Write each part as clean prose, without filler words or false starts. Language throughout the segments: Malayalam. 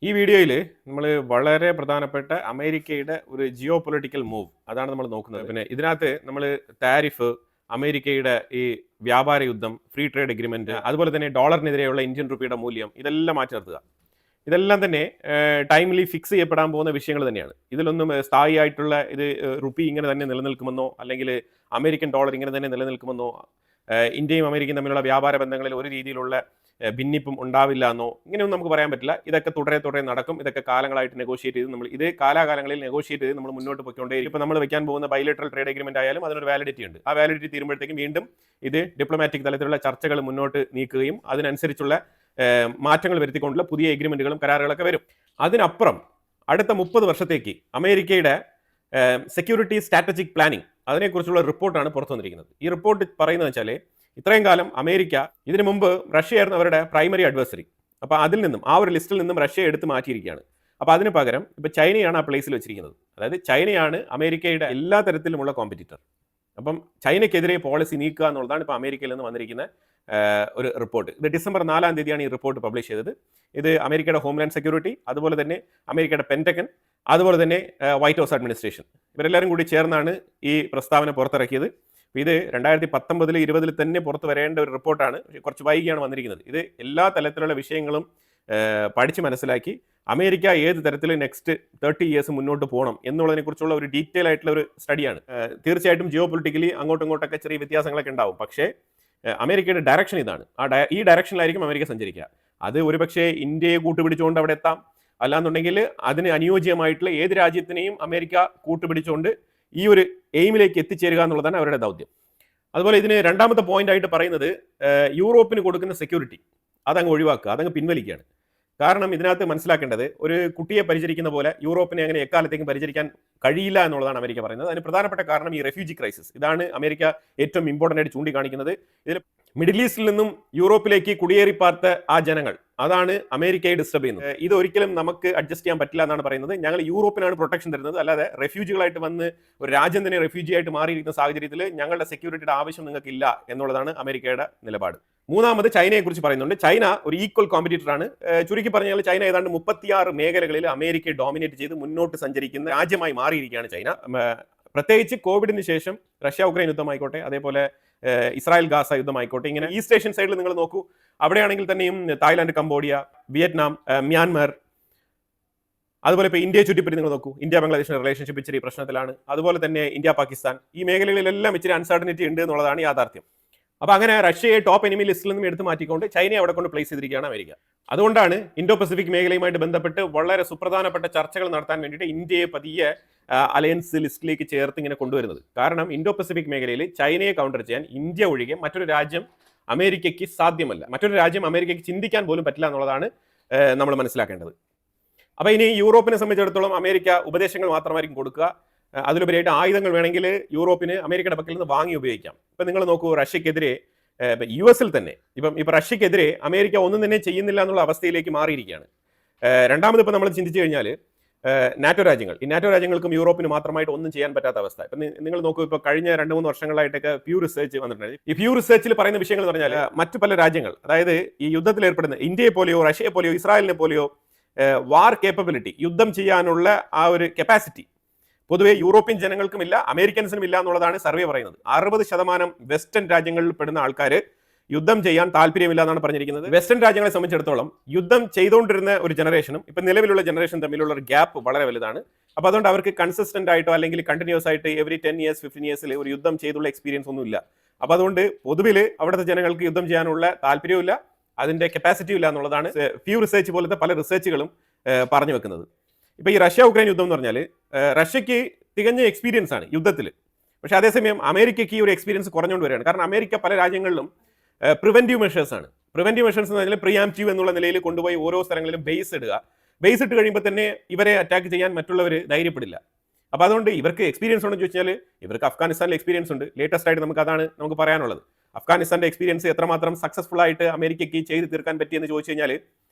ഈ വീഡിയോയിൽ നമ്മൾ വളരെ പ്രധാനപ്പെട്ട അമേരിക്കയുടെ ഒരു ജിയോ പൊളിറ്റിക്കൽ മൂവ് അതാണ് നമ്മൾ നോക്കുന്നത്. പിന്നെ ഇതിനകത്ത് നമ്മൾ താരിഫ്, അമേരിക്കയുടെ ഈ വ്യാപാര യുദ്ധം, ഫ്രീ ട്രേഡ് എഗ്രിമെന്റ്, അതുപോലെ തന്നെ ഡോളറിനെതിരെയുള്ള ഇന്ത്യൻ റുപ്പിയുടെ മൂല്യം, ഇതെല്ലാം മാറ്റി നിർത്തുക. ഇതെല്ലാം തന്നെ ടൈംലി ഫിക്സ് ചെയ്യപ്പെടാൻ പോകുന്ന വിഷയങ്ങൾ തന്നെയാണ്. ഇതിലൊന്നും സ്ഥായിയായിട്ടുള്ള ഇത് റുപ്പി ഇങ്ങനെ തന്നെ നിലനിൽക്കുമെന്നോ അല്ലെങ്കിൽ അമേരിക്കൻ ഡോളർ ഇങ്ങനെ തന്നെ നിലനിൽക്കുമെന്നോ ഇന്ത്യയും അമേരിക്കയും തമ്മിലുള്ള വ്യാപാര ബന്ധങ്ങളിൽ ഒരു രീതിയിലുള്ള ഭിന്നിപ്പും ഉണ്ടാവില്ല എന്നോ ഇങ്ങനെയൊന്നും നമുക്ക് പറയാൻ പറ്റില്ല. ഇതൊക്കെ തുടരെ നടക്കും. ഇതൊക്കെ കാലങ്ങളായിട്ട് നെഗോഷിയേറ്റ് ചെയ്ത് നമ്മൾ ഇത് കാലാകാലങ്ങളിൽ നെഗോഷിയേറ്റ് ചെയ്ത് നമ്മൾ മുന്നോട്ട് പോയിക്കൊണ്ടേയിരിക്കും. ഇപ്പോൾ നമ്മൾ വെക്കാൻ പോകുന്ന ബൈലേറ്ററൽ ട്രേഡ് എഗ്രിമെന്റ് ആയാലും അതിനൊരു വാലിഡിറ്റി ഉണ്ട്. ആ വാലിഡിറ്റി തീരുമ്പോഴത്തേക്കും വീണ്ടും ഇത് ഡിപ്ലോമാറ്റിക് തലത്തിലുള്ള ചർച്ചകൾ മുന്നോട്ട് നീക്കുകയും അതിനനുസരിച്ചുള്ള മാറ്റങ്ങൾ വരുത്തിക്കൊണ്ടുള്ള പുതിയ എഗ്രിമെന്റുകളും കരാറുകളൊക്കെ വരും. അതിനപ്പുറം അടുത്ത 30 വർഷത്തേക്ക് അമേരിക്കയുടെ സെക്യൂരിറ്റി സ്ട്രാറ്റജിക് പ്ലാനിങ് അതിനെക്കുറിച്ചുള്ള റിപ്പോർട്ടാണ് പുറത്തു വന്നിരിക്കുന്നത്. ഈ റിപ്പോർട്ട് പറയുന്നത് വെച്ചാൽ ഇത്രയും കാലം അമേരിക്ക ഇതിനു മുമ്പ് റഷ്യയായിരുന്നു അവരുടെ പ്രൈമറി അഡ്വേഴ്സറി. അപ്പോൾ അതിൽ നിന്നും ആ ഒരു ലിസ്റ്റിൽ നിന്നും റഷ്യയെ എടുത്ത് മാറ്റിയിരിക്കുകയാണ്. അപ്പോൾ അതിന് പകരം ഇപ്പോൾ ചൈനയാണ് ആ പ്ലേസിൽ വെച്ചിരിക്കുന്നത്. അതായത് ചൈനയാണ് അമേരിക്കയുടെ എല്ലാ തരത്തിലുമുള്ള കോമ്പറ്റീറ്റർ. അപ്പം ചൈനയ്ക്കെതിരെ പോളിസി നീക്കുക എന്നുള്ളതാണ് ഇപ്പോൾ അമേരിക്കയിൽ നിന്ന് വന്നിരിക്കുന്ന ഒരു റിപ്പോർട്ട്. ഇത് ഡിസംബർ 4-ാം തീയതിയാണ് ഈ റിപ്പോർട്ട് പബ്ലിഷ് ചെയ്തത്. ഇത് അമേരിക്കയുടെ ഹോംലാൻഡ് സെക്യൂരിറ്റി, അതുപോലെ തന്നെ അമേരിക്കയുടെ പെൻറ്റഗൺ, അതുപോലെ തന്നെ വൈറ്റ് ഹൗസ് അഡ്മിനിസ്ട്രേഷൻ ഇവരെല്ലാവരും കൂടി ചേർന്നാണ് ഈ പ്രസ്താവന പുറത്തിറക്കിയത്. ഇത് 2019-20 തന്നെ പുറത്ത് വരേണ്ട ഒരു റിപ്പോർട്ടാണ്. കുറച്ച് വൈകിയാണ് വന്നിരിക്കുന്നത്. ഇത് എല്ലാ തലത്തിലുള്ള വിഷയങ്ങളും പഠിച്ച് മനസ്സിലാക്കി അമേരിക്ക ഏത് തരത്തിൽ നെക്സ്റ്റ് 30 ഇയേഴ്സ് മുന്നോട്ട് പോകണം എന്നുള്ളതിനെക്കുറിച്ചുള്ള ഒരു ഡീറ്റെയിൽ ആയിട്ടുള്ള ഒരു സ്റ്റഡിയാണ്. തീർച്ചയായിട്ടും ജിയോ പൊളിറ്റിക്കലി അങ്ങോട്ടും ഇങ്ങോട്ടൊക്കെ ചെറിയ വ്യത്യാസങ്ങളൊക്കെ ഉണ്ടാവും. പക്ഷേ അമേരിക്കയുടെ ഡയറക്ഷൻ ഇതാണ്. ഈ ഡയറക്ഷനിലായിരിക്കും അമേരിക്ക സഞ്ചരിക്കുക. അത് ഒരുപക്ഷെ ഇന്ത്യയെ കൂട്ടുപിടിച്ചുകൊണ്ട് അവിടെ എത്താം. അല്ലാന്നുണ്ടെങ്കിൽ അതിന് അനുയോജ്യമായിട്ടുള്ള ഏത് രാജ്യത്തിനെയും അമേരിക്ക കൂട്ടുപിടിച്ചുകൊണ്ട് ഈ ഒരു എയിമിലേക്ക് എത്തിച്ചേരുക എന്നുള്ളതാണ് അവരുടെ ദൗത്യം. അതുപോലെ ഇതിന് രണ്ടാമത്തെ പോയിന്റ് ആയിട്ട് പറയുന്നത് യൂറോപ്പിന് കൊടുക്കുന്ന സെക്യൂരിറ്റി അതങ്ങ് ഒഴിവാക്കുക, അതങ്ങ് പിൻവലിക്കുകയാണ്. കാരണം ഇതിനകത്ത് മനസ്സിലാക്കേണ്ടത് ഒരു കുട്ടിയെ പരിചരിക്കുന്ന പോലെ യൂറോപ്പിനെ അങ്ങനെ എക്കാലത്തേക്കും പരിചരിക്കാൻ കഴിയില്ല എന്നുള്ളതാണ് അമേരിക്ക പറയുന്നത്. അതിന് പ്രധാനപ്പെട്ട കാരണം ഈ റെഫ്യൂജി ക്രൈസിസ്. ഇതാണ് അമേരിക്ക ഏറ്റവും ഇമ്പോർട്ടൻ്റ് ആയിട്ട് ചൂണ്ടിക്കാണിക്കുന്നത്. ഇതിൽ മിഡിൽ ഈസ്റ്റിൽ നിന്നും യൂറോപ്പിലേക്ക് കുടിയേറിപ്പാർത്ത ആ ജനങ്ങൾ, അതാണ് അമേരിക്കയെ ഡിസ്റ്റർബ് ചെയ്യുന്നത്. ഇത് ഒരിക്കലും നമുക്ക് അഡ്ജസ്റ്റ് ചെയ്യാൻ പറ്റില്ല എന്നാണ് പറയുന്നത്. ഞങ്ങൾ യൂറോപ്പിനാണ് പ്രൊട്ടക്ഷൻ തരുന്നത്, അല്ലാതെ റെഫ്യൂജികളായിട്ട് വന്ന് ഒരു രാജ്യം തന്നെ റെഫ്യൂജി ആയിട്ട് മാറിയിരിക്കുന്ന സാഹചര്യത്തിൽ ഞങ്ങളുടെ സെക്യൂരിറ്റിയുടെ ആവശ്യം നിങ്ങൾക്കില്ല എന്നുള്ളതാണ് അമേരിക്കയുടെ നിലപാട്. മൂന്നാമത് ചൈനയെ കുറിച്ച് പറയുന്നുണ്ട്. ചൈന ഒരു ഈക്വൽ കോമ്പറ്റീറ്റർ ആണ്. ചുരുക്കി പറഞ്ഞാൽ ചൈന ഏതാണ്ട് 36 മേഖലകളിൽ അമേരിക്കയെ ഡോമിനേറ്റ് ചെയ്ത് മുന്നോട്ട് സഞ്ചരിക്കുന്ന രാജ്യമായി മാറിയിരിക്കുകയാണ് ചൈന. പ്രത്യേകിച്ച് കോവിഡിന് ശേഷം റഷ്യ ഉക്രൈൻ യുദ്ധമായിക്കോട്ടെ, അതേപോലെ ഇസ്രായേൽ ഗാസ യുദ്ധമായിക്കോട്ടെ, ഇങ്ങനെ ഈസ്റ്റ് ഏഷ്യൻ സൈഡിൽ നിങ്ങൾ നോക്കൂ, അവിടെയാണെങ്കിൽ തന്നെയും തായ്ലാന്റ്, കംബോഡിയ, വിയറ്റ്നാം, മ്യാൻമർ, അതുപോലെ ഇപ്പോൾ ഇന്ത്യയെ ചുറ്റിപ്പറ്റി നിങ്ങൾ നോക്കൂ, ഇന്ത്യ ബംഗ്ലാദേശിന്റെ റിലേഷൻഷിപ്പ് ഇച്ചിരി പ്രശ്നത്തിലാണ്. അതുപോലെ തന്നെ ഇന്ത്യ പാകിസ്ഥാൻ, ഈ മേഖലകളിലെല്ലാം ഇച്ചിരി അൺസർട്ടനിറ്റി ഉണ്ട് എന്നുള്ളതാണ് യാഥാർത്ഥ്യം. അപ്പോൾ അങ്ങനെ റഷ്യയെ ടോപ്പ് എനിമി ലിസ്റ്റിൽ നിന്നും എടുത്ത് മാറ്റിക്കൊണ്ട് ചൈനയെ അവിടെ കൊണ്ട് പ്ലേസ് ചെയ്തിരിക്കുകയാണ് അമേരിക്ക. അതുകൊണ്ടാണ് ഇൻഡോ പസഫിക് മേഖലയുമായിട്ട് ബന്ധപ്പെട്ട് വളരെ സുപ്രധാനപ്പെട്ട ചർച്ചകൾ നടത്താൻ വേണ്ടിയിട്ട് ഇന്ത്യയെ പതിയെ അലയൻസ് ലിസ്റ്റിലേക്ക് ചേർത്ത് ഇങ്ങനെ കൊണ്ടുവരുന്നത്. കാരണം ഇൻഡോ പസഫിക് മേഖലയിൽ ചൈനയെ കൗണ്ടർ ചെയ്യാൻ ഇന്ത്യ ഒഴികെ മറ്റൊരു രാജ്യം അമേരിക്കയ്ക്ക് സാധ്യമല്ല. മറ്റൊരു രാജ്യം അമേരിക്കയ്ക്ക് ചിന്തിക്കാൻ പോലും പറ്റില്ല എന്നുള്ളതാണ് നമ്മൾ മനസ്സിലാക്കേണ്ടത്. അപ്പോൾ ഇനി യൂറോപ്പിനെ സംബന്ധിച്ചിടത്തോളം അമേരിക്ക ഉപദേശങ്ങൾ മാത്രമായിരിക്കും കൊടുക്കുക. അതിലുപരിയായിട്ട് ആയുധങ്ങൾ വേണമെങ്കിൽ യൂറോപ്പിന് അമേരിക്കയുടെ പക്കൽ നിന്ന് വാങ്ങി ഉപയോഗിക്കാം. ഇപ്പം നിങ്ങൾ നോക്കൂ, റഷ്യക്കെതിരെ US തന്നെ ഇപ്പം റഷ്യക്കെതിരെ അമേരിക്ക ഒന്നും തന്നെ ചെയ്യുന്നില്ല എന്നുള്ള അവസ്ഥയിലേക്ക് മാറിയിരിക്കുകയാണ്. രണ്ടാമത് ഇപ്പം നമ്മൾ ചിന്തിച്ചു കഴിഞ്ഞാൽ നാറ്റോ രാജ്യങ്ങൾ, ഈ നാറ്റോ രാജ്യങ്ങൾക്കും യൂറോപ്പിന് മാത്രമായിട്ട് ഒന്നും ചെയ്യാൻ പറ്റാത്ത അവസ്ഥ. ഇപ്പം നിങ്ങൾ നോക്കൂ, ഇപ്പോൾ കഴിഞ്ഞ 2-3 വർഷങ്ങളായിട്ടൊക്കെ പ്യൂ റിസർച്ച് വന്നിട്ടുണ്ട്. ഈ പ്യൂ റിസർച്ചിൽ പറയുന്ന വിഷയങ്ങൾ എന്ന് പറഞ്ഞാൽ മറ്റു പല രാജ്യങ്ങൾ, അതായത് ഈ യുദ്ധത്തിൽ ഏർപ്പെടുന്ന ഇന്ത്യയെ പോലെയോ റഷ്യയെ പോലെയോ ഇസ്രായേലിനെ പോലെയോ വാർ കേപ്പബിലിറ്റി, യുദ്ധം ചെയ്യാനുള്ള ആ ഒരു കപ്പാസിറ്റി പൊതുവെ യൂറോപ്യൻ ജനങ്ങൾക്കും ഇല്ല, അമേരിക്കൻസിനും ഇല്ല എന്നുള്ളതാണ് സർവേ പറയുന്നത്. 60% വെസ്റ്റേൺ രാജ്യങ്ങളിൽ പെടുന്ന ആൾക്കാർ യുദ്ധം ചെയ്യാൻ താല്പര്യമില്ല എന്നാണ് പറഞ്ഞിരിക്കുന്നത്. വെസ്റ്റേൺ രാജ്യങ്ങളെ സംബന്ധിച്ചിടത്തോളം യുദ്ധം ചെയ്തുകൊണ്ടിരുന്ന ഒരു ജനറേഷനും ഇപ്പം നിലവിലുള്ള ജനറേഷൻ തമ്മിലുള്ള ഒരു ഗ്യാപ്പ് വളരെ വലുതാണ്. അപ്പോൾ അതുകൊണ്ട് അവർക്ക് കൺസിസ്റ്റന്റ് ആയിട്ടോ അല്ലെങ്കിൽ കണ്ടിന്യൂസ് ആയിട്ട് എവറി 10 ഇയേഴ്സ് 15 ഇയേഴ്സിൽ ഒരു യുദ്ധം ചെയ്തുള്ള എക്സ്പീരിയൻസ് ഒന്നും ഇല്ല. അപ്പോൾ അതുകൊണ്ട് പൊതുവിൽ അവിടുത്തെ ജനങ്ങൾക്ക് യുദ്ധം ചെയ്യാനുള്ള താല്പര്യമില്ല, അതിന്റെ കപ്പാസിറ്റി ഇല്ല എന്നുള്ളതാണ് പ്യൂ റിസർച്ച് പോലത്തെ പല റിസർച്ചുകളും പറഞ്ഞു വെക്കുന്നത്. ഇപ്പോൾ ഈ റഷ്യ ഉക്രൈൻ യുദ്ധം എന്ന് പറഞ്ഞാൽ റഷ്യക്ക് തികഞ്ഞ എക്സ്പീരിയൻസ് ആണ് യുദ്ധത്തിൽ. പക്ഷേ അതേസമയം അമേരിക്കയ്ക്ക് ഈ ഒരു എക്സ്പീരിയൻസ് കുറഞ്ഞുകൊണ്ട് വരികയാണ്. കാരണം അമേരിക്ക പല രാജ്യങ്ങളിലും പ്രിവെന്റീവ് മെഷേഴ്സ് ആണ്. പ്രിവെന്റീവ് മെഷേഴ്സ് എന്ന് പറഞ്ഞാൽ പ്രിയാംറ്റീവ് എന്നുള്ള നിലയിൽ കൊണ്ടുപോയി ഓരോ സ്ഥലങ്ങളിലും ബേസ് ഇടുക. ബേസ് ഇട്ട് കഴിയുമ്പോൾ തന്നെ ഇവരെ അറ്റാക്ക് ചെയ്യാൻ മറ്റുള്ളവർ ധൈര്യപ്പെടില്ല. അപ്പോൾ അതുകൊണ്ട് ഇവർക്ക് എക്സ്പീരിയൻസ് ഉണ്ടെന്ന് ചോദിച്ചാൽ ഇവർക്ക് അഫ്ഗാനിസ്ഥാനിൽ എക്സ്പീരിയൻസ് ഉണ്ട്. ലേറ്റസ്റ്റ് ആയിട്ട് നമുക്ക് പറയാനുള്ളത് അഫ്ഗാനിസ്ഥാന്റെ എക്സ്പീരിയൻസ് എത്രമാത്രം സക്സസ്ഫുൾ ആയിട്ട് അമേരിക്കയ്ക്ക് ചെയ്ത് തീർക്കാൻ പറ്റിയെന്ന് ചോദിച്ചു കഴിഞ്ഞാൽ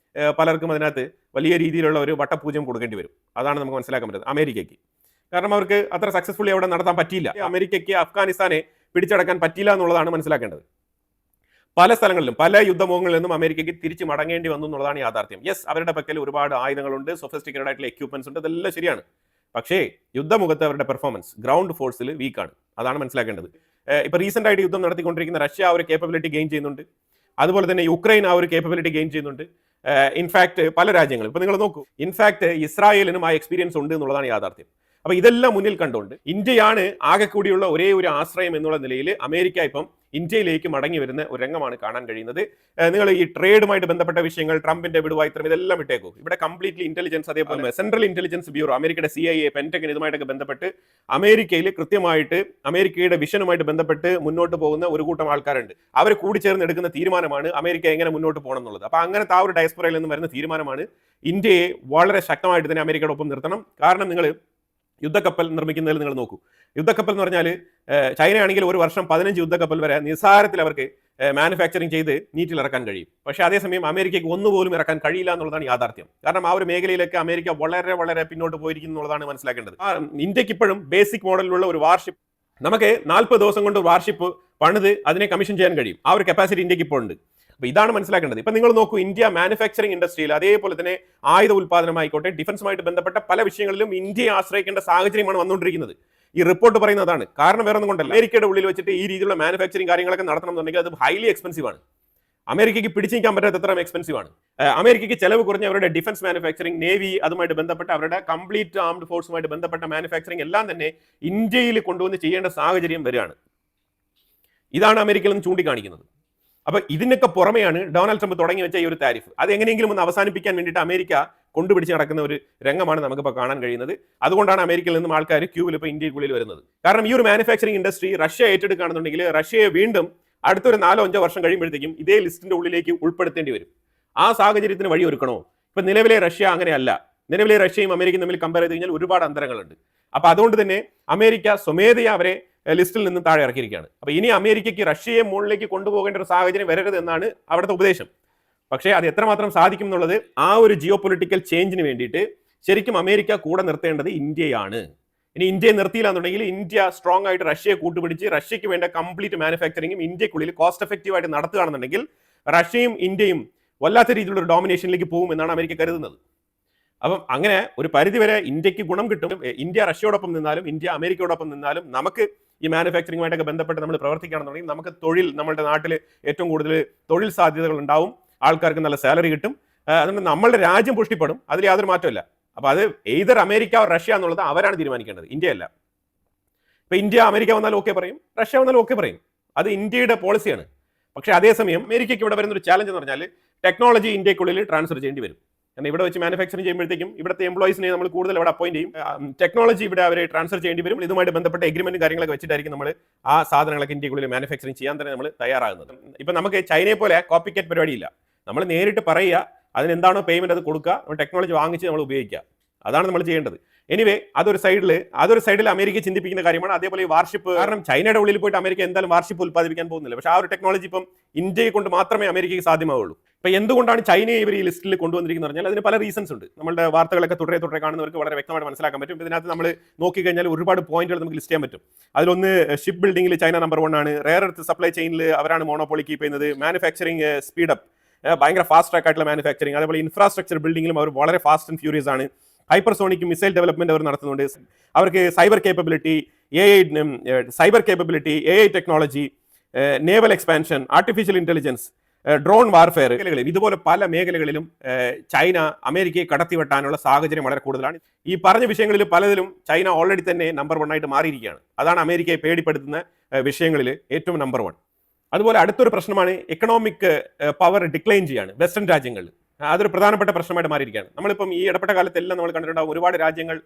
പലർക്കും അതിനകത്ത് വലിയ രീതിയിലുള്ള ഒരു വട്ടപൂജ്യം കൊടുക്കേണ്ടി വരും. അതാണ് നമുക്ക് മനസ്സിലാക്കാൻ പറ്റുന്നത് അമേരിക്കയ്ക്ക്. കാരണം അവർക്ക് അത്ര സക്സസ്ഫുള്ളി അവിടെ നടത്താൻ പറ്റിയില്ല. അമേരിക്കയ്ക്ക് അഫ്ഗാനിസ്ഥാനെ പിടിച്ചടക്കാൻ പറ്റിയില്ല എന്നുള്ളതാണ് മനസ്സിലാക്കേണ്ടത്. പല സ്ഥലങ്ങളിലും പല യുദ്ധമുഖങ്ങളിൽ നിന്നും അമേരിക്കയ്ക്ക് തിരിച്ച് മടങ്ങേണ്ടി വന്നു എന്നുള്ളതാണ് യാഥാർത്ഥ്യം. യെസ്, അവരുടെ പക്കൽ ഒരുപാട് ആയുധങ്ങളുണ്ട്, സൊഫിസ്റ്റിക്കേറ്റഡ് ആയിട്ടുള്ള എക്യുപ്മെന്റ്സ് ഉണ്ട്, ഇതെല്ലാം ശരിയാണ്. പക്ഷേ യുദ്ധമുഖത്ത് അവരുടെ പെർഫോമൻസ് ഗ്രൗണ്ട് ഫോഴ്സിൽ വീക്കാണ്. അതാണ് മനസ്സിലാക്കേണ്ടത്. ഇപ്പൊ റീസെന്റ് ആയിട്ട് യുദ്ധം നടത്തിക്കൊണ്ടിരിക്കുന്ന റഷ്യ ആ ഒരു കേപ്പബിലിറ്റി ഗെയിൻ ചെയ്യുന്നുണ്ട്. അതുപോലെ തന്നെ യുക്രൈൻ ആ ഒരു കേപ്പബിലിറ്റി ഗെയിൻ ചെയ്യുന്നുണ്ട്. ഇൻഫാക്ട് പല രാജ്യങ്ങളും ഇപ്പൊ നിങ്ങൾ നോക്കൂ, ഇൻഫാക്ട് ഇസ്രായേലിനും ആ എക്സ്പീരിയൻസ് ഉണ്ട് എന്നുള്ളതാണ് യാഥാർത്ഥ്യം. അപ്പൊ ഇതെല്ലാം മുന്നിൽ കണ്ടുകൊണ്ട് ഇന്ത്യയാണ് ആകെ കൂടിയുള്ള ഒരേ ഒരു ആശ്രയം എന്നുള്ള നിലയിൽ അമേരിക്ക ഇപ്പം ഇന്ത്യയിലേക്ക് മടങ്ങി വരുന്ന ഒരു രംഗമാണ് കാണാൻ കഴിയുന്നത്. നിങ്ങൾ ഈ ട്രേഡുമായിട്ട് ബന്ധപ്പെട്ട വിഷയങ്ങൾ, ട്രംപിന്റെ വിടുവായിത്തരം, ഇതെല്ലാം വിട്ടേക്കും. ഇവിടെ കംപ്ലീറ്റ്ലി ഇന്റലിജൻസ്, അതേപോലെ സെൻട്രൽ ഇന്റലിജൻസ് ബ്യൂറോ, അമേരിക്കയുടെ CIA, പെന്റഗൺ, ഇതുമായിട്ടൊക്കെ ബന്ധപ്പെട്ട് അമേരിക്കയിൽ കൃത്യമായിട്ട് അമേരിക്കയുടെ വിഷനുമായിട്ട് ബന്ധപ്പെട്ട് മുന്നോട്ട് പോകുന്ന ഒരു കൂട്ടം ആൾക്കാരുണ്ട്. അവർ കൂടിച്ചേർന്ന് എടുക്കുന്ന തീരുമാനമാണ് അമേരിക്ക എങ്ങനെ മുന്നോട്ട് പോകണം എന്നുള്ളത്. അപ്പൊ അങ്ങനത്തെ ആ ഒരു ഡയസ്പൊറയിൽ നിന്ന് വരുന്ന തീരുമാനമാണ് ഇന്ത്യയെ വളരെ ശക്തമായിട്ട് തന്നെ അമേരിക്കയുടെ ഒപ്പം നിർത്തണം. കാരണം നിങ്ങൾ യുദ്ധക്കപ്പൽ നിർമ്മിക്കുന്നതിൽ നിങ്ങൾ നോക്കൂ. യുദ്ധക്കപ്പൽ എന്ന് പറഞ്ഞാൽ ചൈനയാണെങ്കിൽ ഒരു വർഷം 15 യുദ്ധക്കപ്പൽ വരെ നിസ്സാരത്തിൽ അവർക്ക് മാനുഫാക്ചറിങ് ചെയ്ത് നീറ്റിൽ ഇറക്കാൻ കഴിയും. പക്ഷേ അതേസമയം അമേരിക്കയ്ക്ക് ഒന്നുപോലും ഇറക്കാൻ കഴിയില്ല എന്നുള്ളതാണ് യാഥാർത്ഥ്യം. കാരണം ആ ഒരു മേഖലയിലേക്ക് അമേരിക്ക വളരെ വളരെ പിന്നോട്ട് പോയിരിക്കുന്നു എന്നുള്ളതാണ് മനസ്സിലാക്കേണ്ടത്. ഇന്ത്യക്ക് ഇപ്പോഴും ബേസിക് മോഡലിലുള്ള ഒരു വാർഷിപ്പ്, നമുക്ക് 40 ദിവസം കൊണ്ട് വാർഷിപ്പ് പണിത് അതിനെ കമ്മീഷൻ ചെയ്യാൻ കഴിയും. ആ ഒരു കപ്പാസിറ്റി ഇന്ത്യക്ക് ഇപ്പോൾ ഉണ്ട്. അപ്പൊ ഇതാണ് മനസ്സിലാക്കേണ്ടത്. ഇപ്പൊ നിങ്ങൾ നോക്കൂ, ഇന്ത്യ മാനുഫാക്ചറിംഗ് ഇൻഡസ്ട്രിയിൽ, അതേപോലെ തന്നെ ആയുധ ഉൽപ്പാദനമായിക്കോട്ടെ, ഡിഫൻസുമായിട്ട് ബന്ധപ്പെട്ട പല വിഷയങ്ങളിലും ഇന്ത്യയെ ആശ്രയിക്കേണ്ട സാഹചര്യമാണ് വന്നുകൊണ്ടിരിക്കുന്നത്. ഈ റിപ്പോർട്ട് പറയുന്നതാണ്. കാരണം വേറെ ഒന്നും കൊണ്ടല്ല, അമേരിക്കയുടെ ഉള്ളിൽ വെച്ചിട്ട് ഈ രീതിയിലുള്ള മാനുഫാക്ചറിംഗ് കാര്യങ്ങളൊക്കെ നടത്തണം എന്നുണ്ടെങ്കിൽ അത് ഹൈലി എക്സ്പെൻസീവ് ആണ്. അമേരിക്കയ്ക്ക് പിടിച്ചു നിൽക്കാൻ പറ്റാത്തത്ര എക്സ്പെൻസീവ് ആണ്. അമേരിക്കയ്ക്ക് ചെലവ് കുറഞ്ഞ അവരുടെ ഡിഫൻസ് മാനുഫാക്ചറിംഗ്, നേവി, അതുമായിട്ട് ബന്ധപ്പെട്ട അവരുടെ കംപ്ലീറ്റ് ആംഡ് ഫോഴ്സുമായിട്ട് ബന്ധപ്പെട്ട മാനുഫാക്ചറിംഗ് എല്ലാം തന്നെ ഇന്ത്യയിൽ കൊണ്ടുവന്ന് ചെയ്യേണ്ട സാഹചര്യം വരികയാണ്. ഇതാണ് അമേരിക്കയിൽ നിന്ന് ചൂണ്ടിക്കാണിക്കുന്നത്. അപ്പൊ ഇതിനൊക്കെ പുറമെയാണ് ഡൊണാൾഡ് ട്രംപ് തുടങ്ങി വെച്ച ഈ ഒരു താരിഫ്. അത് എങ്ങനെയെങ്കിലും ഒന്ന് അവസാനിപ്പിക്കാൻ വേണ്ടിയിട്ട് അമേരിക്ക കൊണ്ടുപിടിച്ച് നടക്കുന്ന ഒരു രംഗമാണ് നമുക്കിപ്പോൾ കാണാൻ കഴിയുന്നത്. അതുകൊണ്ടാണ് അമേരിക്കയിൽ നിന്നും ആൾക്കാർ ക്യൂവിൽ ഇപ്പോൾ ഇന്ത്യക്കുള്ളിൽ വരുന്നത്. കാരണം ഈ ഒരു മാനുഫാക്ചറിംഗ് ഇൻഡസ്ട്രി റഷ്യ ഏറ്റെടുക്കുകയാണെന്നുണ്ടെങ്കിൽ റഷ്യയെ വീണ്ടും അടുത്തൊരു 4-5 വർഷം കഴിയുമ്പോഴത്തേക്കും ഇതേ ലിസ്റ്റിന്റെ ഉള്ളിലേക്ക് ഉൾപ്പെടുത്തേണ്ടി വരും. ആ സാഹചര്യത്തിന് വഴിയൊരുക്കണോ? ഇപ്പൊ നിലവിലെ റഷ്യ അങ്ങനെയല്ല. നിലവിലെ റഷ്യയും അമേരിക്കയും തമ്മിൽ കമ്പയർ ചെയ്ത് കഴിഞ്ഞാൽ ഒരുപാട് അന്തരങ്ങളുണ്ട്. അപ്പൊ അതുകൊണ്ട് തന്നെ അമേരിക്ക സ്വമേധയാ അവരെ ലിസ്റ്റിൽ നിന്ന് താഴെ ഇറക്കിയിരിക്കുകയാണ്. അപ്പൊ ഇനി അമേരിക്കയ്ക്ക് റഷ്യയെ മുകളിലേക്ക് കൊണ്ടുപോകേണ്ട ഒരു സാഹചര്യം വരരുത് എന്നാണ് അവിടുത്തെ ഉപദേശം. പക്ഷേ അത് എത്രമാത്രം സാധിക്കും എന്നുള്ളത്, ആ ഒരു ജിയോ പൊളിറ്റിക്കൽ ചേഞ്ചിന് വേണ്ടിയിട്ട് ശരിക്കും അമേരിക്ക കൂടെ നിർത്തേണ്ടത് ഇന്ത്യയാണ്. ഇനി ഇന്ത്യയെ നിർത്തിയില്ല എന്നുണ്ടെങ്കിൽ ഇന്ത്യ സ്ട്രോങ് ആയിട്ട് റഷ്യയെ കൂട്ടുപിടിച്ച് റഷ്യക്ക് വേണ്ട കംപ്ലീറ്റ് മാനുഫാക്ചറിങ്ങും ഇന്ത്യക്കുള്ളിൽ കോസ്റ്റ് എഫക്റ്റീവ് ആയിട്ട് നടത്തുകയാണെന്നുണ്ടെങ്കിൽ റഷ്യയും ഇന്ത്യയും വല്ലാത്ത രീതിയിലുള്ള ഒരു ഡോമിനേഷനിലേക്ക് പോകും എന്നാണ് അമേരിക്ക കരുതുന്നത്. അപ്പം അങ്ങനെ ഒരു പരിധിവരെ ഇന്ത്യക്ക് ഗുണം കിട്ടും. ഇന്ത്യ റഷ്യയോടൊപ്പം നിന്നാലും ഇന്ത്യ അമേരിക്കയോടൊപ്പം നിന്നാലും നമുക്ക് ഈ മാനുഫാക്ചറിങ്ങുമായിട്ടൊക്കെ ബന്ധപ്പെട്ട് നമ്മൾ പ്രവർത്തിക്കുകയാണെന്നുണ്ടെങ്കിൽ നമുക്ക് തൊഴിൽ, നമ്മുടെ നാട്ടിൽ ഏറ്റവും കൂടുതൽ തൊഴിൽ സാധ്യതകൾ ഉണ്ടാവും, ആൾക്കാർക്ക് നല്ല സാലറി കിട്ടും. അതുകൊണ്ട് നമ്മളുടെ രാജ്യം പുഷ്ടിപ്പെടും. അതിൽ യാതൊരു മാറ്റമില്ല. അപ്പൊ അത് എയ്തർ അമേരിക്ക റഷ്യ എന്നുള്ളത് അവരാണ് തീരുമാനിക്കേണ്ടത്, ഇന്ത്യയല്ല. ഇപ്പൊ ഇന്ത്യ അമേരിക്ക വന്നാൽ ഓക്കെ പറയും, റഷ്യ വന്നാൽ ഓക്കെ പറയും. അത് ഇന്ത്യയുടെ പോളിസിയാണ്. പക്ഷേ അതേസമയം അമേരിക്കയ്ക്ക് ഇവിടെ വരുന്ന ഒരു ചാലഞ്ച് എന്ന് പറഞ്ഞാൽ ടെക്നോളജി ഇന്ത്യക്കുള്ളിൽ ട്രാൻസ്ഫർ ചെയ്യേണ്ടി വരും. കാരണം ഇവിടെ വെച്ച് മാനുഫാക്ചറിങ് ചെയ്യുമ്പോഴത്തേക്കും ഇവിടുത്തെ എംപ്ലോയീസിനെ നമ്മൾ കൂടുതൽ ഇവിടെ അപ്പോയിന്റ് ചെയ്യും. ടെക്നോളജി ഇവിടെ അവരെ ട്രാൻസ്ഫർ ചെയ്യേണ്ടി വരും. ഇതുമായിട്ട് ബന്ധപ്പെട്ട എഗ്രിമെന്റ് കാര്യങ്ങളൊക്കെ വെച്ചിട്ടായിരിക്കും നമ്മൾ ആ സാധനങ്ങളൊക്കെ ഇന്ത്യക്കുള്ളിൽ മാനുഫാക്ചറിങ് ചെയ്യാൻ തന്നെ നമ്മൾ തയ്യാറാകുന്നത്. ഇപ്പൊ നമുക്ക് ചൈനയെ പോലെ കോപ്പി കാറ്റ് പരിപാടിയില്ല. നമ്മൾ നേരിട്ട് പറയുക, അതിനെന്താണോ പേയ്മെന്റ് അത് കൊടുക്കുക, നമ്മൾ ടെക്നോളജി വാങ്ങിച്ച് നമ്മൾ ഉപയോഗിക്കുക. അതാണ് നമ്മൾ ചെയ്യേണ്ടത്. എനിവേ അതൊരു സൈഡിൽ അമേരിക്ക ചിന്തിപ്പിക്കുന്ന കാര്യമാണ്. അതേപോലെ ഈ വാർഷിപ്പ്, കാരണം ചൈനയുടെ ഉള്ളിൽ പോയിട്ട് അമേരിക്ക എന്തായാലും വാർഷിപ്പ് ഉത്പാദിപ്പിക്കാൻ പോകുന്നില്ല. പക്ഷേ ആ ഒരു ടെക്നോളജി ഇപ്പം ഇന്ത്യയെ കൊണ്ട് മാത്രമേ അമേരിക്കയ്ക്ക് സാധ്യമാവുള്ളൂ. ഇപ്പൊ എന്തുകൊണ്ടാണ് ചൈനയെ ഇവർ ഈ ലിസ്റ്റിൽ കൊണ്ടുവന്നിരിക്കുന്നത് പറഞ്ഞാൽ അതിന് പല റീസൺസ് ഉണ്ട്. നമ്മുടെ വാർത്തകളൊക്കെ തുടരെ കാണുന്നവർക്ക് വളരെ വ്യക്തമായിട്ട് മനസ്സിലാക്കാൻ പറ്റും. ഇതിനകത്ത് നമ്മൾ നോക്കിക്കഴിഞ്ഞാൽ ഒരുപാട് പോയിന്റുകൾ നമുക്ക് ലിസ്റ്റ് ചെയ്യാൻ പറ്റും. അതിലൊന്ന്, ഷിപ്പ് ബിൽഡിംഗിൽ ചൈന നമ്പർ 1 ആണ്. റെയർ എർത്ത് സപ്ലൈ ചെയിനിൽ അവരാണ് മോണോപോളി കീപ്പ് ചെയ്യുന്നത്. മാനുഫാക്ചറിങ് സ്പീഡപ്പ്, ഭയങ്കര ഫാസ്റ്റ് ട്രാക്ക് ആയിട്ടുള്ള മാനുഫാക്ചറിങ്. അതേപോലെ ഇൻഫ്രാസ്ട്രക്ചർ ബിൽഡിംഗിലും അവർ വളരെ ഫാസ്റ്റ് ആൻഡ് ഫ്യൂരിയസ് ആണ്. ഹൈപ്പർസോണിക് മിസൈൽ ഡെവലപ്മെന്റ് അവർ നടത്തുന്നുണ്ട്. അവർക്ക് cyber capability, AI technology, naval expansion, artificial intelligence, drone warfare, ഇതുപോലെ പല മേഖലകളിലും ചൈന അമേരിക്കയെ കടത്തിവെട്ടാനുള്ള സാഹചര്യം വളരെ കൂടുതലാണ്. ഈ പറഞ്ഞ വിഷയങ്ങളിൽ പലതിലും ചൈന ഓൾറെഡി തന്നെ നമ്പർ 1 ആയിട്ട് മാറിയിരിക്കുകയാണ്. അതാണ് അമേരിക്കയെ പേടിപ്പെടുത്തുന്ന വിഷയങ്ങളിൽ ഏറ്റവും നമ്പർ 1. അതുപോലെ അടുത്തൊരു പ്രശ്നമാണ് എക്കണോമിക് പവർ ഡിക്ലൈൻ ചെയ്യാണ് വെസ്റ്റേൺ രാജ്യങ്ങളിൽ. അതൊരു പ്രധാനപ്പെട്ട പ്രശ്നമായിട്ട് മാറിയിരിക്കുകയാണ്. നമ്മളിപ്പം ഈ ഇടപെട്ട കാലത്തെല്ലാം നമ്മൾ കണ്ടിട്ടുണ്ടാവും, ഒരുപാട് രാജ്യങ്ങൾ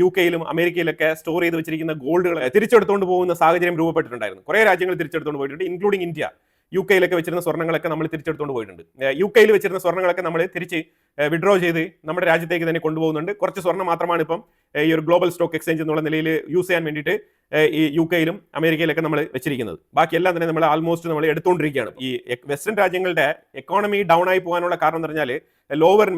UK-യിലും അമേരിക്കയിലൊക്കെ സ്റ്റോർ ചെയ്ത് വെച്ചിരിക്കുന്ന ഗോൾഡുകൾ തിരിച്ചെടുത്തുകൊണ്ട് പോകുന്ന സാഹചര്യം രൂപപ്പെട്ടിട്ടുണ്ടായിരുന്നു. കുറേ രാജ്യങ്ങൾ തിരിച്ചെടുത്തുകൊണ്ട് പോയിട്ടുണ്ട്, ഇൻക്ലൂഡിംഗ് ഇന്ത്യ. UK-യിലൊക്കെ വെച്ചിരുന്ന സ്വർണ്ണങ്ങളൊക്കെ നമ്മൾ തിരിച്ചെടുത്തുകൊണ്ട് പോയിട്ടുണ്ട്. UK-യിൽ വെച്ചിരുന്ന സ്വർണ്ണങ്ങളൊക്കെ നമ്മൾ തിരിച്ച് വിഡ്രോ ചെയ്ത് നമ്മുടെ രാജ്യത്തേക്ക് തന്നെ കൊണ്ടുപോകുന്നുണ്ട്. കുറച്ച് സ്വർണ്ണം മാത്രമാണ് ഇപ്പം ഈ ഒരു ഗ്ലോബൽ സ്റ്റോക്ക് എക്സ്ചേഞ്ച് എന്നുള്ള നിലയിൽ യൂസ് ചെയ്യാൻ വേണ്ടിയിട്ട് ഈ UK-യിലും അമേരിക്കയിലൊക്കെ നമ്മൾ വെച്ചിരിക്കുന്നത്. ബാക്കിയെല്ലാം തന്നെ നമ്മൾ ആൾമോസ്റ്റ് നമ്മൾ എടുത്തുകൊണ്ടിരിക്കുകയാണ്. ഈ വെസ്റ്റേൺ രാജ്യങ്ങളുടെ എക്കോണമി ഡൗൺ ആയി പോകാനുള്ള കാരണം എന്ന് പറഞ്ഞാൽ ലോവർ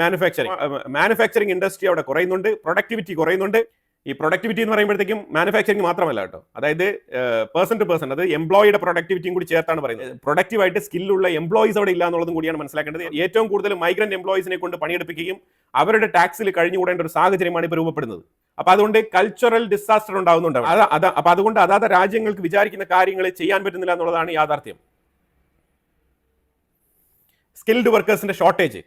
മാനുഫാക്ചറിങ് ഇൻഡസ്ട്രി അവിടെ കുറയുന്നുണ്ട്, പ്രൊഡക്ടിവിറ്റി കുറയുന്നുണ്ട്. ഈ പ്രൊഡക്ടിവിറ്റി എന്ന് പറയുമ്പോഴത്തേക്കും മാനുഫാക്ചറിംഗ് മാത്രമല്ല കേട്ടോ, അതായത് പേഴ്സൺ ടു പേഴ്സൺ, അത് എംപ്ലോയിയുടെ പ്രൊഡക്ടിവിറ്റിയും കൂടി ചേർത്താണ് പറയുന്നത്. പ്രൊഡക്റ്റീവായിട്ട് സ്കില്ലുള്ള എംപ്ലോയീസ് അവിടെ ഇല്ല എന്നുള്ളതും കൂടിയാണ് മനസ്സിലാക്കേണ്ടത്. ഏറ്റവും കൂടുതൽ മൈഗ്രന്റ് എംപ്ലോയീസിനെ കൊണ്ട് പണിയെടുപ്പിക്കുകയും അവരുടെ ടാക്സിൽ കഴിഞ്ഞുകൂടേണ്ട ഒരു സാഹചര്യമാണ് ഇപ്പോൾ രൂപപ്പെടുന്നത്. അപ്പൊ അതുകൊണ്ട് കൾച്ചറൽ ഡിസാസ്റ്റർ ഉണ്ടാവുന്നുണ്ട്. അപ്പൊ അതുകൊണ്ട് അതാത് രാജ്യങ്ങൾക്ക് വിചാരിക്കുന്ന കാര്യങ്ങൾ ചെയ്യാൻ പറ്റുന്നില്ല എന്നുള്ളതാണ് യാഥാർത്ഥ്യം. സ്കിൽഡ് വർക്കേഴ്സിന്റെ ഷോർട്ടേജ്,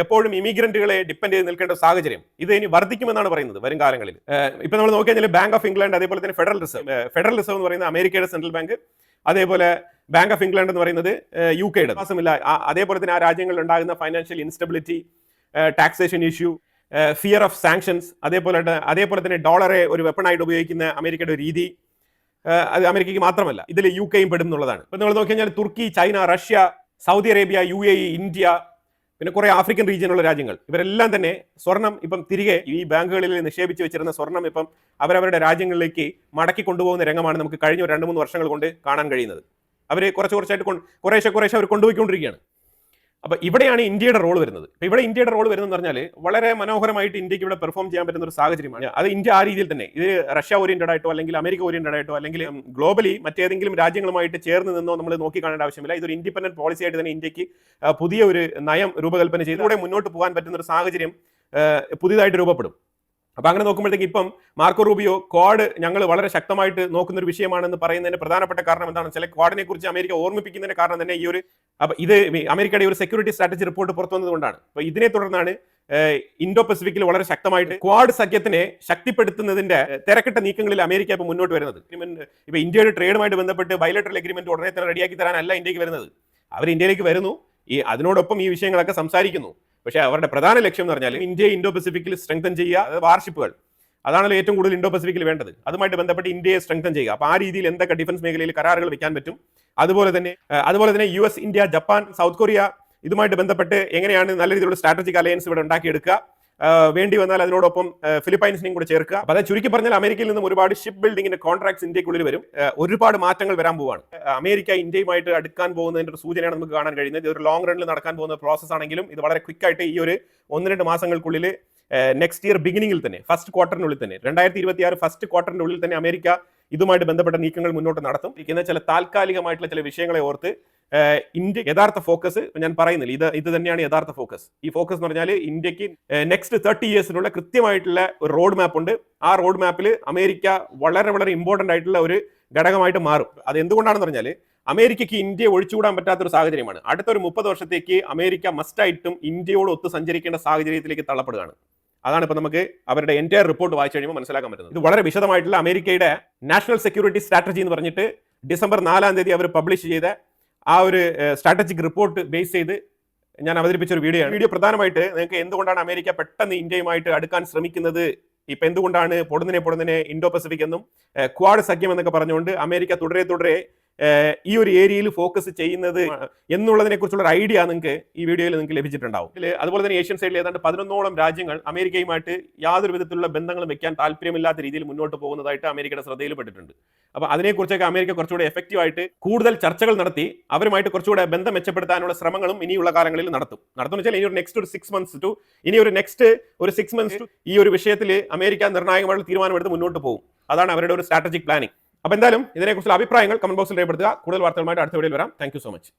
എപ്പോഴും ഇമിഗ്രന്റുകളെ ഡിപ്പെൻഡ് ചെയ്ത് നിൽക്കേണ്ട സാഹചര്യം, ഇത് ഇനി വർദ്ധിക്കുമെന്നാണ് പറയുന്നത് വരും കാലങ്ങളിൽ. ഇപ്പൊ നമ്മൾ നോക്കിക്കഴിഞ്ഞാൽ ബാങ്ക് ഓഫ് ഇംഗ്ലണ്ട്, അതേപോലെ തന്നെ ഫെഡറൽ റിസർവ് എന്ന് പറയുന്നത് അമേരിക്കയുടെ സെൻട്രൽ ബാങ്ക്, അതേപോലെ ബാങ്ക് ഓഫ് ഇംഗ്ലണ്ട് എന്ന് പറയുന്നത് UK-യുടെ. അതേപോലെ തന്നെ ആ രാജ്യങ്ങളിൽ ഉണ്ടാകുന്ന financial instability, taxation issue, fear of sanctions, അതേപോലെ തന്നെ ഡോളറെ ഒരു വെപ്പണായിട്ട് ഉപയോഗിക്കുന്ന അമേരിക്കയുടെ രീതി, അത് അമേരിക്കയ്ക്ക് മാത്രമല്ല, ഇതിൽ UK-യും പെടും എന്നുള്ളതാണ്. ഇപ്പൊ നമ്മൾ നോക്കിക്കഴിഞ്ഞാൽ Turkey, China, Russia, Saudi Arabia, UAE, India, പിന്നെ കുറെ ആഫ്രിക്കൻ റീജിയനുള്ള രാജ്യങ്ങൾ, ഇവരെല്ലാം തന്നെ സ്വർണം ഇപ്പം തിരികെ ഈ ബാങ്കുകളിൽ നിക്ഷേപിച്ച് വെച്ചിരുന്ന സ്വർണം ഇപ്പം അവരവരുടെ രാജ്യങ്ങളിലേക്ക് മടക്കി കൊണ്ടുപോകുന്ന രംഗമാണ് നമുക്ക് കഴിഞ്ഞ 2-3 വർഷങ്ങൾ കൊണ്ട് കാണാൻ കഴിയുന്നത്. അവർ കുറേശ്ശെ അവർ കൊണ്ടുപോയിക്കൊണ്ടിരിക്കുകയാണ്. അപ്പൊ ഇവിടെയാണ് ഇന്ത്യയുടെ റോൾ വരുന്നത്. ഇവിടെ ഇന്ത്യയുടെ റോൾ വരുന്നതെന്ന് പറഞ്ഞാൽ വളരെ മനോഹരമായിട്ട് ഇന്ത്യക്ക് ഇവിടെ പെർഫോം ചെയ്യാൻ പറ്റുന്ന ഒരു സാഹചര്യമാണ്. അത് ഇന്ത്യ ആ രീതിയിൽ തന്നെ, ഇത് റഷ്യ ഓറിയന്റഡ് ആയിട്ടോ അല്ലെങ്കിൽ അമേരിക്ക ഓറിയന്റഡ് ആയിട്ടോ അല്ലെങ്കിൽ ഗ്ലോബലി മറ്റേതെങ്കിലും രാജ്യങ്ങളുമായിട്ട് ചേർന്ന് നിന്നോ നമ്മൾ നോക്കി കാണേണ്ട ആവശ്യമില്ല. ഇതൊരു ഇൻഡിപെൻഡന്റ് പോളിസി ആയിട്ട് തന്നെ ഇന്ത്യക്ക് പുതിയ ഒരു നയം രൂപകൽപ്പന ചെയ്തൂടെ മുന്നോട്ട് പോകാൻ പറ്റുന്ന ഒരു സാഹചര്യം പുതിയതായിട്ട് രൂപപ്പെടും. അപ്പൊ അങ്ങനെ നോക്കുമ്പോഴത്തേക്ക് ഇപ്പം മാർക്കോ റൂബിയോ ക്വാഡ് ഞങ്ങൾ വളരെ ശക്തമായിട്ട് നോക്കുന്ന ഒരു വിഷയമാണെന്ന് പറയുന്നതിന് പ്രധാനപ്പെട്ട കാരണം എന്താണ്? ചില ക്വാഡിനെ കുറിച്ച് അമേരിക്ക ഓർമ്മിപ്പിക്കുന്നതിന്റെ കാരണം തന്നെ ഈ ഒരു, അപ്പൊ ഇത് അമേരിക്കയുടെ ഒരു സെക്യൂരിറ്റി സ്ട്രാറ്റജി റിപ്പോർട്ട് പുറത്തു വന്നതുകൊണ്ടാണ്. അപ്പൊ ഇതിനെ തുടർന്നാണ് ഇൻഡോ പസഫിക്കിൽ വളരെ ശക്തമായിട്ട് ക്വാഡ് സഖ്യത്തിനെ ശക്തിപ്പെടുത്തുന്നതിന്റെ തിരക്കിട്ട നീക്കങ്ങളിൽ അമേരിക്ക ഇപ്പൊ മുന്നോട്ട് വരുന്നത്. ഇപ്പൊ ഇന്ത്യയുടെ ട്രേഡുമായിട്ട് ബന്ധപ്പെട്ട് ബൈലറ്ററൽ എഗ്രിമെന്റ് ഉടനെ തന്നെ റെഡിയാക്കി തരാനല്ല ഇന്ത്യക്ക് വരുന്നത്. അവർ ഇന്ത്യയിലേക്ക് വരുന്നു, അതിനോടൊപ്പം ഈ വിഷയങ്ങളൊക്കെ സംസാരിക്കുന്നു. പക്ഷേ അവരുടെ പ്രധാന ലക്ഷ്യം എന്ന് പറഞ്ഞാൽ ഇന്ത്യയെ ഇൻഡോ പസഫിക്കിൽ സ്ട്രെങ്തൻ ചെയ്യുക, അതായത് വാർഷിപ്പുകൾ, അതാണല്ലോ ഏറ്റവും കൂടുതൽ ഇൻഡോ പസഫിക്കിൽ വേണ്ടത്. അതുമായിട്ട് ബന്ധപ്പെട്ട് ഇന്ത്യയെ സ്ട്രെങ്തൻ ചെയ്യുക. അപ്പോൾ ആ രീതിയിൽ എന്തൊക്കെ ഡിഫൻസ് മേഖലയിൽ കരാറുകൾ വെക്കാൻ പറ്റും, അതുപോലെ തന്നെ US, India, Japan, south Korea, ഇതുമായിട്ട് ബന്ധപ്പെട്ട് എങ്ങനെയാണ് നല്ല രീതിയിലുള്ള സ്ട്രാറ്റജിക് അലയൻസ് ഇവിടെ ഉണ്ടാക്കിയെടുക്കുക, വേണ്ടി വന്നാൽ അതിനോടൊപ്പം ഫിലിപ്പൈൻസിനെയും കൂടെ ചേർക്കുക. അപ്പോൾ അത് ചുരുക്കി പറഞ്ഞാൽ അമേരിക്കയിൽ നിന്നും ഒരുപാട് ഷിപ്പ് ബിൽഡിങ്ങിന്റെ കോൺട്രാക്ട്സ് ഇന്ത്യക്കുള്ളിൽ വരും. ഒരുപാട് മാറ്റങ്ങൾ വരാൻ പോവാണ്. അമേരിക്ക ഇന്ത്യയുമായിട്ട് അടുക്കാൻ പോകുന്നതിന്റെ ഒരു സൂചനയാണ് നമുക്ക് കാണാൻ കഴിയുന്നത്. ഇത് ഒരു ലോങ് റണ്ണിൽ നടക്കാൻ പോകുന്ന പ്രോസസ് ആണെങ്കിലും ഇത് വളരെ ക്വിക്കായിട്ട് ഈ ഒരു 1-2 മാസങ്ങൾക്കുള്ളിൽ നെക്സ്റ്റ് ഇയർ ബിഗിനിങ്ങിൽ തന്നെ, ഫസ്റ്റ് ക്വാർട്ടറിനുള്ളിൽ തന്നെ, 2026 ഫസ്റ്റ് ക്വാർട്ടറിന്റെ ഉള്ളിൽ തന്നെ അമേരിക്ക ഇതുമായിട്ട് ബന്ധപ്പെട്ട നീക്കങ്ങൾ മുന്നോട്ട് നടത്തും. ഇരിക്കുന്ന ചില താൽക്കാലികമായിട്ടുള്ള ചില വിഷയങ്ങളെ ഓർത്ത് ഇന്ത്യ യഥാർത്ഥ ഫോക്കസ് ഞാൻ പറയുന്നില്ല, ഇത് തന്നെയാണ് യഥാർത്ഥ ഫോക്കസ്. ഈ ഫോക്കസ് എന്ന് പറഞ്ഞാൽ ഇന്ത്യക്ക് നെക്സ്റ്റ് 30 ഇയേഴ്സിനുള്ള കൃത്യമായിട്ടുള്ള ഒരു റോഡ് മാപ്പ് ഉണ്ട്. ആ റോഡ് മാപ്പിൽ അമേരിക്ക വളരെ വളരെ ഇമ്പോർട്ടന്റ് ആയിട്ടുള്ള ഒരു ഘടകമായിട്ട് മാറും. അത് എന്തുകൊണ്ടാണെന്ന് പറഞ്ഞാൽ അമേരിക്കയ്ക്ക് ഇന്ത്യയെ ഒഴിച്ചുകൂടാൻ പറ്റാത്തൊരു സാഹചര്യമാണ്. അടുത്തൊരു 30 വർഷത്തേക്ക് അമേരിക്ക മസ്റ്റായിട്ടും ഇന്ത്യയോട് ഒത്ത് സഞ്ചരിക്കേണ്ട സാഹചര്യത്തിലേക്ക് തള്ളപ്പെടുകയാണ്. അതാണ് ഇപ്പൊ നമുക്ക് അവരുടെ എൻറ്റയർ റിപ്പോർട്ട് വായിച്ചു കഴിയുമ്പോൾ മനസ്സിലാക്കാൻ പറ്റുന്നത്. ഇത് വളരെ വിശദമായിട്ടുള്ള അമേരിക്കയുടെ നാഷണൽ സെക്യൂരിറ്റി സ്ട്രാറ്റജി എന്ന് പറഞ്ഞിട്ട് ഡിസംബർ 4-ാം തീയതി അവർ പബ്ലിഷ് ചെയ്ത ആ ഒരു സ്ട്രാറ്റജിക് റിപ്പോർട്ട് ബേസ് ചെയ്ത് ഞാൻ അവതരിപ്പിച്ച ഒരു വീഡിയോ പ്രധാനമായിട്ട് നിങ്ങൾക്ക് എന്തുകൊണ്ടാണ് അമേരിക്ക പെട്ടെന്ന് ഇന്ത്യയുമായിട്ട് അടുക്കാൻ ശ്രമിക്കുന്നത്, ഇപ്പൊ എന്തുകൊണ്ടാണ് പൊടുന്നനെ ഇൻഡോ പസഫിക് എന്നും ക്വാഡ് സഖ്യം എന്നൊക്കെ പറഞ്ഞുകൊണ്ട് അമേരിക്ക തുടരെ ഈ ഒരു ഏരിയയിൽ ഫോക്കസ് ചെയ്യുന്നത് എന്നുള്ളതിനെ കുറിച്ചുള്ള ഒരു ഐഡിയ നിങ്ങൾക്ക് ഈ വീഡിയോയിൽ നിങ്ങൾക്ക് ലഭിച്ചിട്ടുണ്ടാവും. അതുപോലെ തന്നെ ഏഷ്യൻ സൈഡിൽ ഏതാണ്ട് 11ഓളം രാജ്യങ്ങൾ അമേരിക്കയുമായിട്ട് യാതൊരു വിധത്തിലുള്ള ബന്ധങ്ങളും വെക്കാൻ താല്പര്യമില്ലാത്ത രീതിയിൽ മുന്നോട്ട് പോകുന്നതായിട്ട് അമേരിക്കയുടെ ശ്രദ്ധയിൽപ്പെട്ടിട്ടുണ്ട്. അപ്പൊ അതിനെക്കുറിച്ചൊക്കെ അമേരിക്ക കുറച്ചുകൂടെ എഫക്റ്റീവായിട്ട് കൂടുതൽ ചർച്ചകൾ നടത്തി അവരുമായിട്ട് കുറച്ചുകൂടെ ബന്ധം മെച്ചപ്പെടുത്താനുള്ള ശ്രമങ്ങളും ഇനിയുള്ള കാലങ്ങളിൽ നടത്തുമെന്ന് വെച്ചാൽ ഇനി ഒരു നെക്സ്റ്റ് ഒരു 6 months ഈ ഒരു വിഷയത്തിൽ അമേരിക്ക നിർണായകമായിട്ടുള്ള തീരുമാനമെടുത്ത് മുന്നോട്ട് പോകും. അതാണ് അവരുടെ ഒരു സ്ട്രാറ്റജിക് പ്ലാനിങ്. അപ്പോൾ എന്തായാലും ഇതിനെക്കുറിച്ചുള്ള അഭിപ്രായങ്ങൾ കമന്റ് ബോക്സിൽ രേഖപ്പെടുത്തുക. കൂടുതൽ വാർത്തകളുമായിട്ട് അടുത്ത വീഡിയോയിൽ വരാം. Thank you so much.